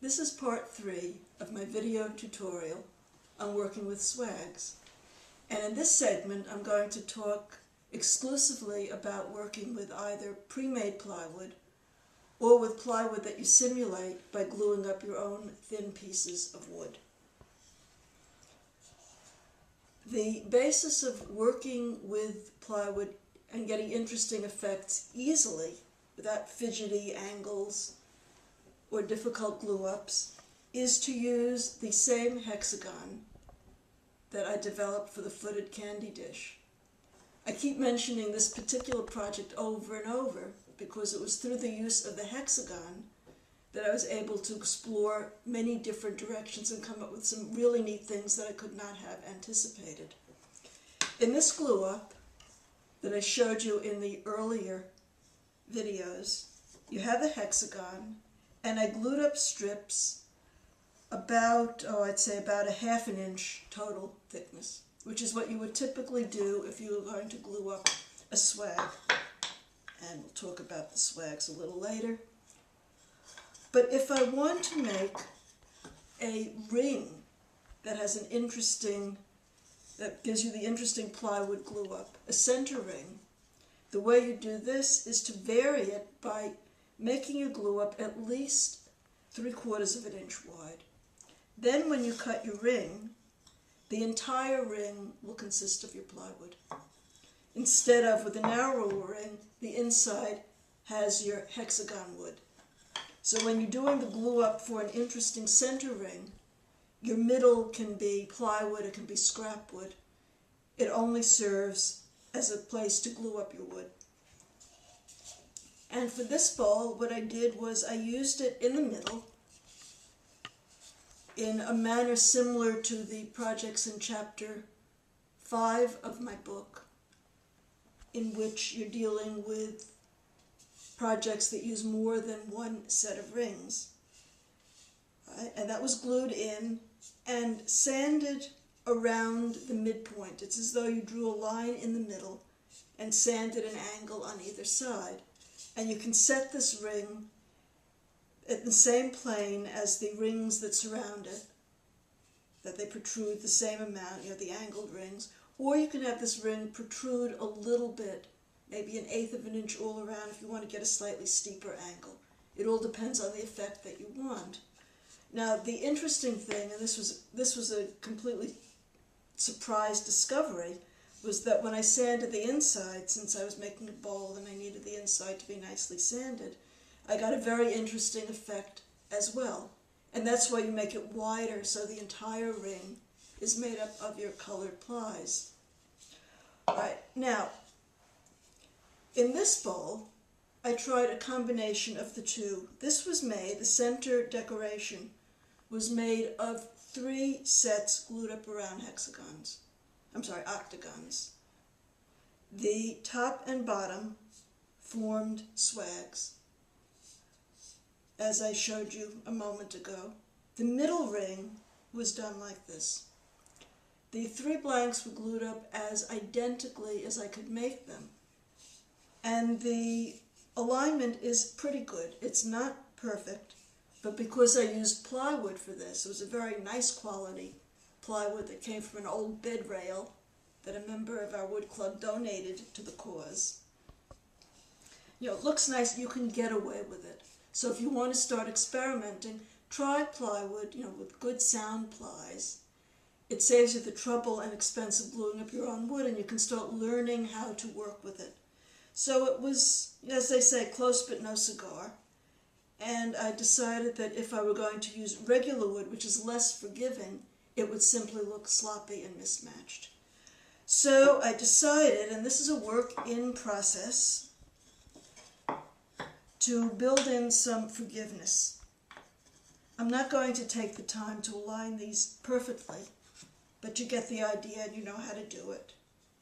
This is part 3 of my video tutorial on working with swags. And in this segment I'm going to talk exclusively about working with either pre-made plywood or with plywood that you simulate by gluing up your own thin pieces of wood. The basis of working with plywood and getting interesting effects easily without fidgety angles or difficult glue-ups is to use the same hexagon that I developed for the footed candy dish. I keep mentioning this particular project over and over because it was through the use of the hexagon that I was able to explore many different directions and come up with some really neat things that I could not have anticipated. In this glue-up that I showed you in the earlier videos, you have the hexagon, and I glued up strips about, I'd say about a ½ inch total thickness, which is what you would typically do if you were going to glue up a swag. And we'll talk about the swags a little later. But if I want to make a ring that has an interesting, that gives you the interesting plywood glue up, a center ring, the way you do this is to vary it by making your glue up at least 3/4 of an inch wide. Then when you cut your ring, the entire ring will consist of your plywood. Instead of with a narrow ring, the inside has your hexagon wood. So when you're doing the glue up for an interesting center ring, your middle can be plywood, it can be scrap wood. It only serves as a place to glue up your wood. And for this bowl, what I did was I used it in the middle in a manner similar to the projects in chapter 5 of my book, in which you're dealing with projects that use more than one set of rings. Right? And that was glued in and sanded around the midpoint. It's as though you drew a line in the middle and sanded an angle on either side. And you can set this ring at the same plane as the rings that surround it, that they protrude the same amount, the angled rings. Or you can have this ring protrude a little bit, maybe an 1/8 of an inch all around if you want to get a slightly steeper angle. It all depends on the effect that you want. Now the interesting thing, and this was a completely surprise discovery, was that when I sanded the inside, since I was making a bowl and I needed the inside to be nicely sanded, I got a very interesting effect as well. And that's why you make it wider, so the entire ring is made up of your colored plies. All right, now, in this bowl, I tried a combination of the two. This was made, the center decoration was made of 3 sets glued up around octagons. The top and bottom formed swags, as I showed you a moment ago. The middle ring was done like this. The 3 blanks were glued up as identically as I could make them. And the alignment is pretty good. It's not perfect, but because I used plywood for this, it was a very nice quality plywood that came from an old bed rail that a member of our wood club donated to the cause. It looks nice, you can get away with it. So if you want to start experimenting, try plywood, with good sound plies. It saves you the trouble and expense of gluing up your own wood, and you can start learning how to work with it. So it was, as they say, close but no cigar. And I decided that if I were going to use regular wood, which is less forgiving, it would simply look sloppy and mismatched. So I decided, and this is a work in process, to build in some forgiveness. I'm not going to take the time to align these perfectly, but you get the idea and you know how to do it.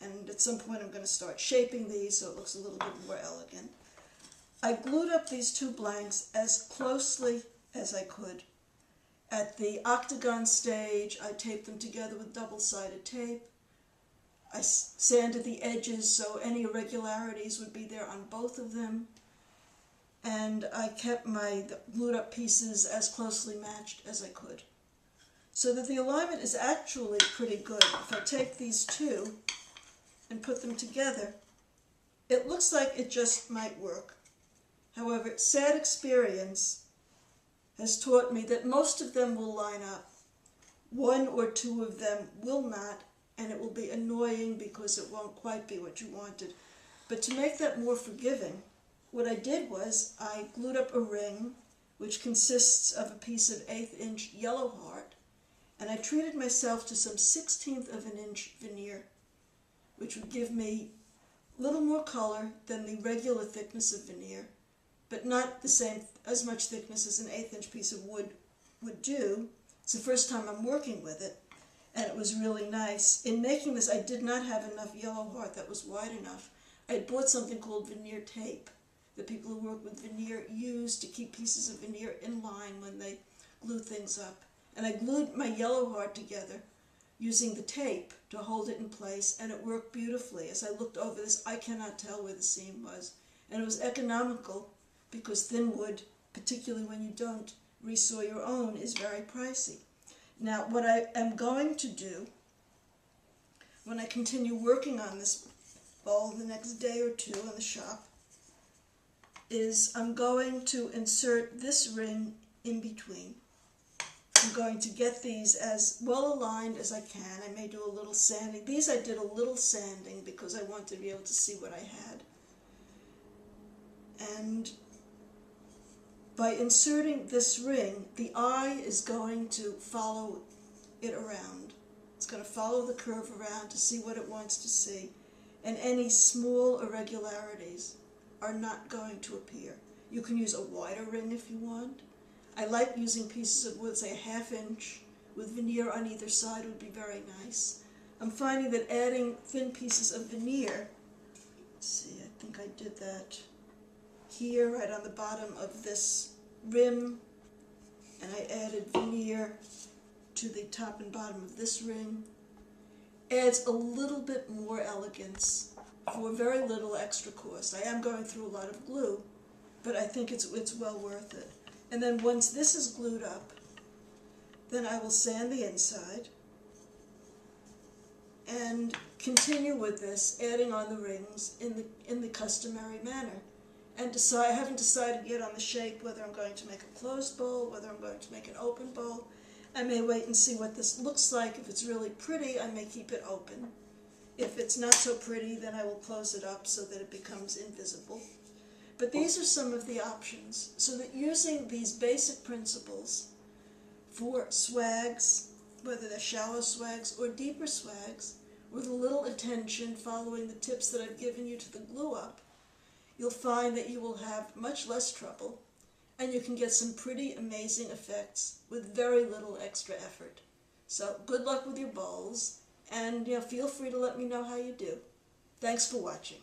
And at some point I'm going to start shaping these so it looks a little bit more elegant. I glued up these 2 blanks as closely as I could. At the octagon stage, I taped them together with double-sided tape. I sanded the edges so any irregularities would be there on both of them. and I kept my glued up pieces as closely matched as I could. So that the alignment is actually pretty good. If I take these two and put them together, it looks like it just might work. However, sad experience has taught me that most of them will line up. One or two of them will not, and it will be annoying because it won't quite be what you wanted. But to make that more forgiving, what I did was I glued up a ring which consists of a piece of 1/8 inch yellow heart, and I treated myself to some 1/16 of an inch veneer, which would give me a little more color than the regular thickness of veneer, but not the same as much thickness as an 1/8 inch piece of wood would do. It's the first time I'm working with it, and it was really nice. In making this, I did not have enough yellow heart that was wide enough. I had bought something called veneer tape that people who work with veneer use to keep pieces of veneer in line when they glue things up. And I glued my yellow heart together using the tape to hold it in place, and it worked beautifully. As I looked over this, I cannot tell where the seam was. And it was economical because thin wood, particularly when you don't resaw your own, is very pricey. Now, what I am going to do when I continue working on this bowl the next day or two in the shop is I'm going to insert this ring in between. I'm going to get these as well aligned as I can. I may do a little sanding. These I did a little sanding because I wanted to be able to see what I had. And by inserting this ring, the eye is going to follow it around. It's going to follow the curve around to see what it wants to see. And any small irregularities are not going to appear. You can use a wider ring if you want. I like using pieces of wood, say 1/2 inch, with veneer on either side would be very nice. I'm finding that adding thin pieces of veneer, let's see, I think I did that here, right on the bottom of this rim, and I added veneer to the top and bottom of this ring. Adds a little bit more elegance for very little extra cost. I am going through a lot of glue, but I think it's well worth it. And then once this is glued up, then I will sand the inside and continue with this, adding on the rings in the customary manner. And I haven't decided yet on the shape, whether I'm going to make a closed bowl, whether I'm going to make an open bowl. I may wait and see what this looks like. If it's really pretty, I may keep it open. If it's not so pretty, then I will close it up so that it becomes invisible. But these are some of the options, so that using these basic principles for swags, whether they're shallow swags or deeper swags, with a little attention following the tips that I've given you to the glue up, you'll find that you will have much less trouble, and you can get some pretty amazing effects with very little extra effort. So good luck with your bowls, and feel free to let me know how you do. Thanks for watching.